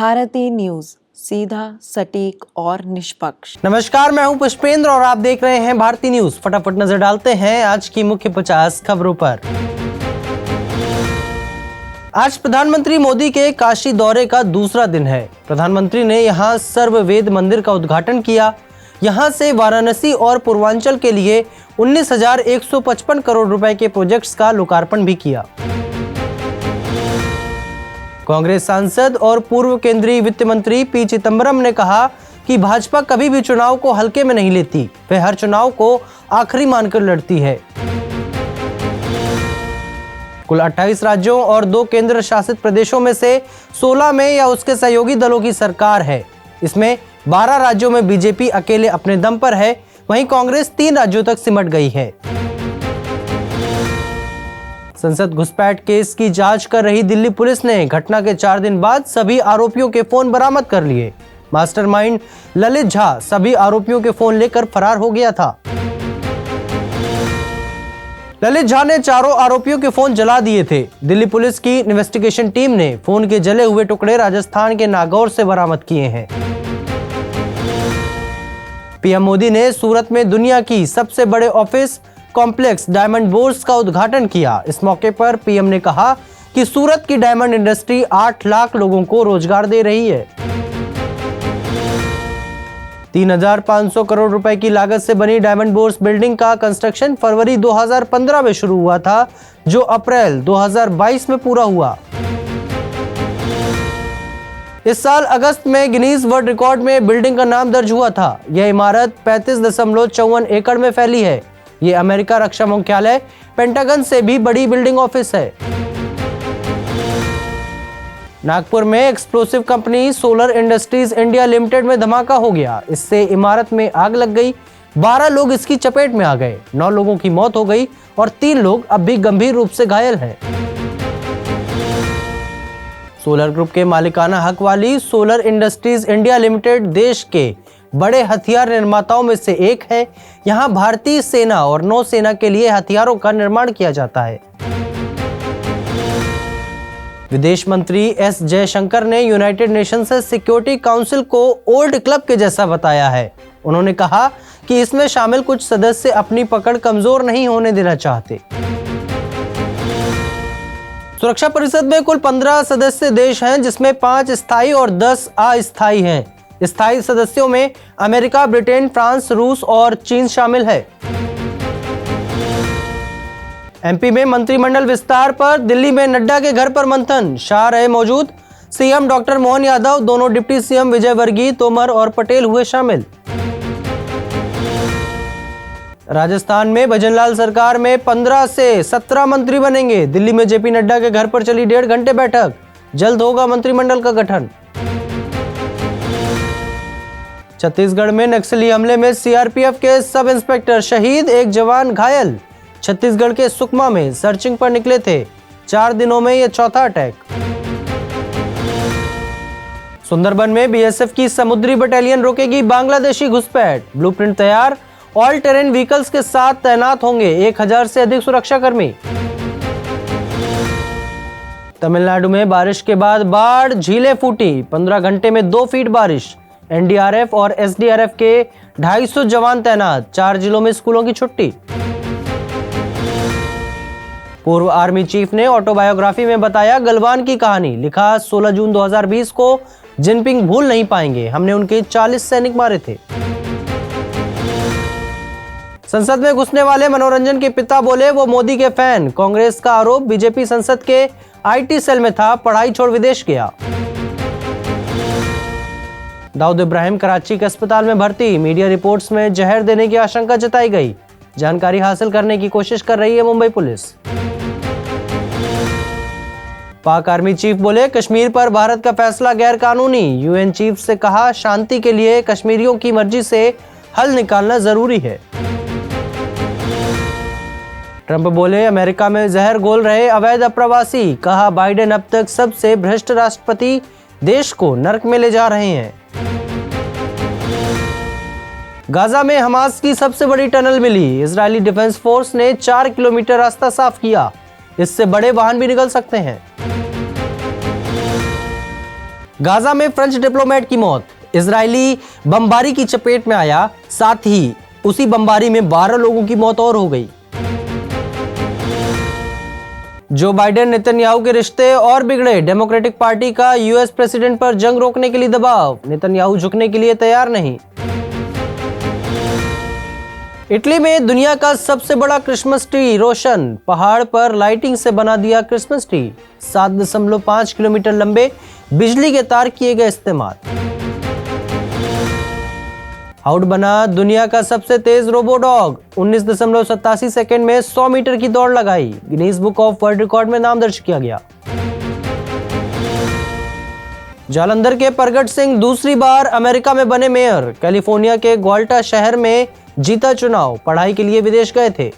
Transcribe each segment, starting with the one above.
Bharti news, सीधा, सटीक और निष्पक्ष। नमस्कार, मैं हूं पुष्पेंद्र और आप देख रहे हैं भारती न्यूज। फटाफट नजर डालते हैं आज की मुख्य 50 खबरों पर। आज प्रधानमंत्री मोदी के काशी दौरे का दूसरा दिन है। प्रधानमंत्री ने यहां सर्ववेद मंदिर का उद्घाटन किया। यहां से वाराणसी और पूर्वांचल के लिए 19,155 करोड़ रुपए के प्रोजेक्ट्स का लोकार्पण भी किया। कांग्रेस सांसद और पूर्व केंद्रीय वित्त मंत्री पी चिदंबरम ने कहा कि भाजपा कभी भी चुनाव को हल्के में नहीं लेती, वह हर चुनाव को आखिरी मानकर लड़ती है। कुल 28 राज्यों और 2 केंद्र शासित प्रदेशों में से 16 में या उसके सहयोगी दलों की सरकार है। इसमें 12 राज्यों में बीजेपी अकेले अपने दम पर है, वहीं कांग्रेस 3 राज्यों तक सिमट गई है। संसद घुसपैठ केस की जांच कर रही दिल्ली पुलिस ने घटना के 4 दिन बाद सभी आरोपियों के फोन बरामद कर लिए। मास्टरमाइंड ललित झा सभी आरोपियों के फोन लेकर फरार हो गया था। ललित झा ने चारों आरोपियों के फोन जला दिए थे। दिल्ली पुलिस की इन्वेस्टिगेशन टीम ने फोन के जले हुए टुकड़े राजस्थान के नागौर से बरामद किए हैं। पीएम मोदी ने सूरत में दुनिया की सबसे बड़े ऑफिस कॉम्प्लेक्स डायमंड बोर्स का उद्घाटन किया। इस मौके पर पीएम ने कहा कि सूरत की डायमंड इंडस्ट्री 8 लाख लोगों को रोजगार दे रही है। 3,500 करोड़ रुपए की लागत से बनी डायमंड बोर्स बिल्डिंग का कंस्ट्रक्शन फरवरी 2015 में शुरू हुआ था, जो अप्रैल 2022 में पूरा हुआ। इस साल अगस्त में गिनीज वर्ल्ड रिकॉर्ड में बिल्डिंग का नाम दर्ज हुआ था। यह इमारत 35.54 एकड़ में फैली है। ये अमेरिका रक्षा मुख्यालय पेंटागन से भी बड़ी बिल्डिंग ऑफिस है। नागपुर में explosive company solar industries India limited में धमाका हो गया। इससे इमारत में आग लग गई। 12 लोग इसकी चपेट में आ गए। 9 लोगों की मौत हो गई और 3 लोग अब भी गंभीर रूप से घायल हैं। सोलर ग्रुप के मालिकाना हक वाली सोलर इंडस्ट्रीज इंडिया लिमिटेड देश के बड़े हथियार निर्माताओं में से एक है। यहां भारतीय सेना और नौसेना के लिए हथियारों का निर्माण किया जाता है। विदेश मंत्री एस जयशंकर ने यूनाइटेड नेशंस सिक्योरिटी काउंसिल को ओल्ड क्लब के जैसा बताया है। उन्होंने कहा कि इसमें शामिल कुछ सदस्य अपनी पकड़ कमजोर नहीं होने देना चाहते। सुरक्षा परिषद में कुल 15 सदस्य देश हैं, जिसमें 5 स्थायी और 10 अस्थायी हैं। स्थायी सदस्यों में अमेरिका, ब्रिटेन, फ्रांस, रूस और चीन शामिल है। एमपी में मंत्रिमंडल विस्तार पर दिल्ली में नड्डा के घर पर मंथन। शाह रहे मौजूद। सीएम डॉक्टर मोहन यादव, दोनों डिप्टी सीएम विजय वर्गीय, तोमर और पटेल हुए शामिल। राजस्थान में भजनलाल सरकार में 15 से 17 मंत्री बनेंगे। दिल्ली में जेपी नड्डा के घर पर चली 1.5 घंटे बैठक। जल्द होगा मंत्रिमंडल का गठन। छत्तीसगढ़ में नक्सली हमले में सीआरपीएफ के सब इंस्पेक्टर शहीद, 1 जवान घायल। छत्तीसगढ़ के सुकमा में सर्चिंग पर निकले थे। 4 दिनों में यह चौथा अटैक। सुंदरबन में बीएसएफ की समुद्री बटालियन रोकेगी बांग्लादेशी घुसपैठ। ब्लूप्रिंट तैयार। ऑल टेरेन व्हीकल्स के साथ तैनात होंगे 1000 से अधिक सुरक्षाकर्मी। तमिलनाडु में बारिश के बाद बाढ़, झीलें फूटी। 15 घंटे में 2 फीट बारिश। एनडीआरएफ और एसडीआरएफ के 250 जवान तैनात। 4 जिलों में स्कूलों की छुट्टी। पूर्व आर्मी चीफ ने ऑटोबायोग्राफी में बताया गलवान की कहानी। लिखा, 16 जून 2020 को जिनपिंग भूल नहीं पाएंगे, हमने उनके 40 सैनिक मारे थे। संसद में घुसने वाले मनोरंजन के पिता बोले वो मोदी के फैन। कांग्रेस का आरोप, बीजेपी संसद के आईटी सेल में था, पढ़ाई छोड़ विदेश गया। दाऊद इब्राहिम कराची के अस्पताल में भर्ती। मीडिया रिपोर्ट्स में जहर देने की आशंका जताई गई। जानकारी हासिल करने की कोशिश कर रही है मुंबई पुलिस। पाक आर्मी चीफ बोले कश्मीर पर भारत का फैसला गैर कानूनी। यूएन चीफ से कहा शांति के लिए कश्मीरियों की मर्जी से हल निकालना जरूरी है। ट्रंप बोले अमेरिका में जहर घोल रहे अवैध अप्रवासी। कहा बाइडेन अब तक सबसे भ्रष्ट राष्ट्रपति, देश को नर्क में ले जा रहे हैं। गाजा में हमास की सबसे बड़ी टनल मिली। इजरायली डिफेंस फोर्स ने 4 किलोमीटर रास्ता साफ किया। इससे बड़े वाहन भी निकल सकते हैं। गाजा में फ्रेंच डिप्लोमेट की मौत, इजरायली बमबारी की चपेट में आया, साथ ही उसी बमबारी में 12 लोगों की मौत और हो गई। जो बाइडेन नेतन्याहू के रिश्ते और बिगड़े, डेमोक्रेटिक पार्टी का यूएस प्रेसिडेंट पर जंग रोकने के लिए दबाव, नेतन्याहू झुकने के लिए तैयार नहीं। इटली में दुनिया का सबसे बड़ा क्रिसमस ट्री रोशन, पहाड़ पर लाइटिंग से बना दिया क्रिसमस ट्री, 7.5 किलोमीटर लंबे बिजली के तार किए गए इस्तेमाल। हाउड बना दुनिया का सबसे तेज रोबो डॉग, 19.87 सेकंड में 100 मीटर की दौड़ लगाई, Guinness book of world record में नाम दर्ज किया गया। जालंधर के प्रगट सिंह दूसरी बार अमेरिका में बने मेयर, कैलिफोर्निया के ग्वाल्टा शहर में जीता चुनाव, पढ़ाई के लिए विदेश गए थे।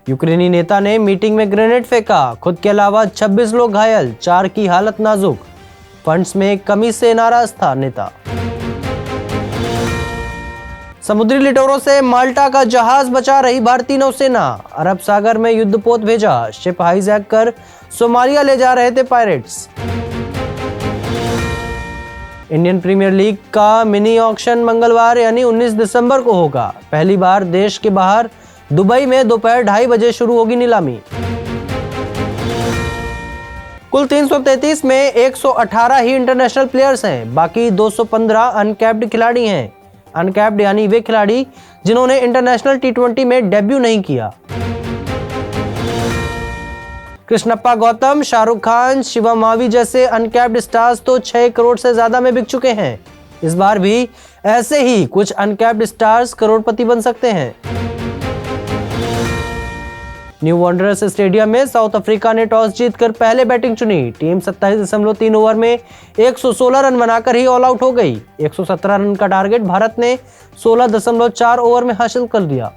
यूक्रेनी नेता ने मीटिंग में ग्रेनेड फेंका, खुद के अलावा 26 लोग घायल, 4 की हालत नाजुक, फंड्स में कमी से नाराज था नेता। समुद्री लिटोरों से माल्टा का जहाज बचा रही भारतीय नौसेना, अरब सागर में युद्धपोत भेजा, शिप हाईजैक कर सोमालिया ले जा रहे थे पायरेट्स। इंडियन प्रीमियर लीग का मिनी ऑक्शन मंगलवार यानी 19 दिसंबर को होगा। पहली बार देश के बाहर दुबई में दोपहर 2:30 बजे शुरू होगी नीलामी। कुल 333 में 118 ही इंटरनेशनल प्लेयर्स हैं, बाकी 215 अनकैप्ड खिलाड़ी हैं। अनकैप्ड यानी वे खिलाड़ी जिन्होंने इंटरनेशनल T20 में डेब्यू नहीं किया। कृष्णप्पा गौतम, शाहरुख खान, शिवा मावी जैसे अनकैप्ड स्टार्स तो 6 करोड़ से ज्यादा में बिक चुके हैं। इस बार भी ऐसे ही कुछ अनकैप्ड स्टार्स करोड़पति बन सकते हैं। न्यू वॉन्डरर्स स्टेडियम में साउथ अफ्रीका ने टॉस जीतकर पहले बैटिंग चुनी। टीम 27.3 ओवर में 116 रन बनाकर ही ऑल आउट हो गई। 117 रन का टारगेट भारत ने 16.4 ओवर में हासिल कर लिया।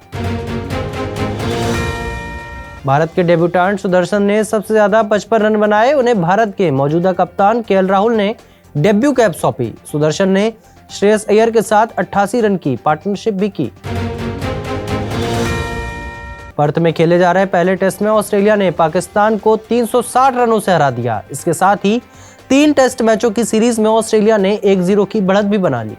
भारत के डेब्यूटेंट सुदर्शन ने सबसे ज्यादा 55 रन बनाए। उन्हें भारत के मौजूदा कप्तान केएल राहुल ने डेब्यू कैप सौंपी। सुदर्शन ने श्रेयस अय्यर के साथ 88 रन की पार्टनरशिप भी की। पर्थ में खेले जा रहे पहले टेस्ट में ऑस्ट्रेलिया ने पाकिस्तान को 360 रनों से हरा दिया। इसके साथ ही 3 टेस्ट मैचों की सीरीज में ऑस्ट्रेलिया ने 1-0 की बढ़त भी बना ली।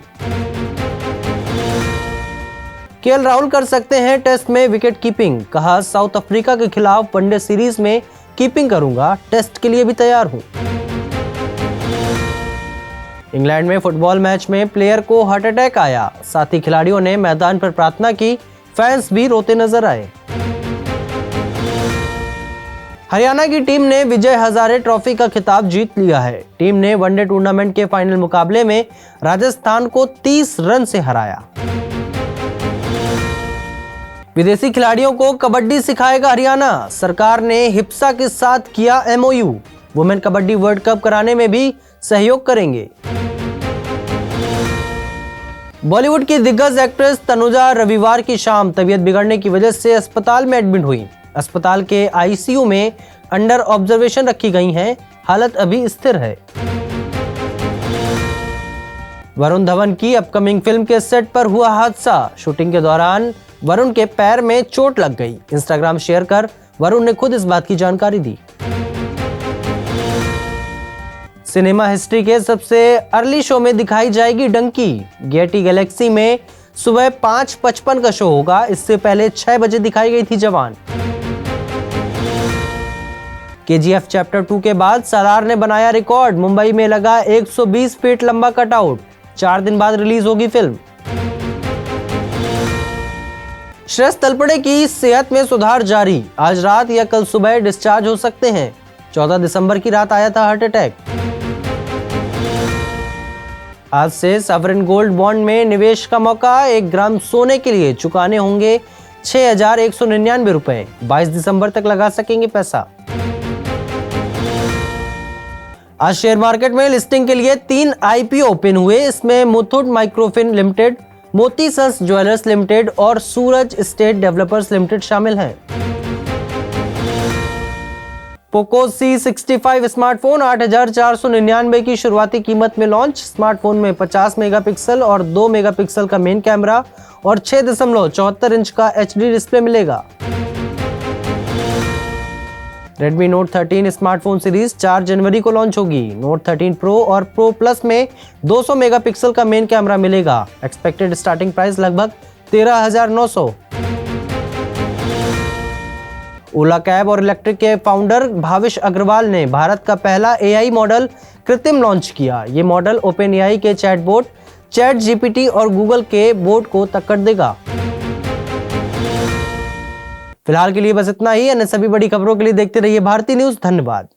केएल राहुल कर सकते हैं टेस्ट में विकेट कीपिंग, कहा साउथ अफ्रीका के खिलाफ वनडे सीरीज में कीपिंग करूंगा, टेस्ट के लिए भी तैयार हूं। इंग्लैंड में फुटबॉल मैच में प्लेयर को हार्ट अटैक आया, साथ ही खिलाड़ियों ने मैदान पर प्रार्थना की, फैंस भी रोते नजर आए। हरियाणा की टीम ने विजय हजारे ट्रॉफी का खिताब जीत लिया है। टीम ने वनडे टूर्नामेंट के फाइनल मुकाबले में राजस्थान को 30 रन से हराया। विदेशी खिलाड़ियों को कबड्डी सिखाएगा हरियाणा, सरकार ने हिप्सा के साथ किया MOU, women kabaddi world cup कराने में भी सहयोग करेंगे। बॉलीवुड की दिग्गज एक्ट्रेस तनुजा रविवार की शाम तबीयत बिगड़ने की वजह से अस्पताल में एडमिट हुई। अस्पताल के ICU में अंडर ऑब्जर्वेशन रखी गई हैं, हालत अभी स्थिर है। वरुण धवन की अपकमिंग फिल्म के सेट पर हुआ हादसा, शूटिंग के दौरान वरुण के पैर में चोट लग गई। इंस्टाग्राम शेयर कर वरुण ने खुद इस बात की जानकारी दी। सिनेमा हिस्ट्री के सबसे अर्ली शो में दिखाई जाएगी डंकी। गेटी गैलेक्सी में सुबह 5:55 का शो होगा। इससे पहले 6 बजे दिखाई गई थी जवान। KGF चैप्टर 2 के बाद सालार ने बनाया रिकॉर्ड, मुंबई में लगा 120 फीट लंबा कटआउट। 4 दिन बाद रिलीज होगी फिल्म। श्रेयस तलपड़े की सेहत में सुधार जारी, आज रात या कल सुबह डिस्चार्ज हो सकते हैं। 14 दिसंबर की रात आया था हार्ट अटैक। आज से सॉवरेन गोल्ड बॉन्ड में निवेश का मौका, 1 ग्राम सोने के लिए चुकाने होंगे 6,199 रुपए। 22 दिसंबर तक लगा सकेंगे पैसा। आज शेयर मार्केट में लिस्टिंग के लिए 3 IPO ओपन हुए। इसमें मुथूट माइक्रोफिन लिमिटेड, मोती सन्स ज्वेलर्स लिमिटेड और सूरज स्टेट डेवलपर्स लिमिटेड शामिल हैं। पोको C65 स्मार्टफोन 8,499 की शुरुआती कीमत में लॉन्च। स्मार्टफोन में 50 मेगापिक्सल और 2 मेगापिक्सल का मेन कैमरा और 6.74 इंच का HD डिस्प्ले मिलेगा। Redmi Note 13 स्मार्टफोन सीरीज 4 जनवरी को लॉन्च होगी। Note 13 Pro और Pro Plus में 200 मेगापिक्सल का मेन कैमरा मिलेगा। एक्सपेक्टेड स्टार्टिंग प्राइस लगभग 13,900। ओला कैब और इलेक्ट्रिक के फाउंडर भाविश अग्रवाल ने भारत का पहला AI मॉडल कृत्रिम लॉन्च किया। ये मॉडल OpenAI के चैटबॉट ChatGPT और गूगल के बोट को टक्कर देगा। फिलहाल के लिए बस इतना ही। अन्य सभी बड़ी खबरों के लिए देखते रहिए भारती न्यूज़। धन्यवाद।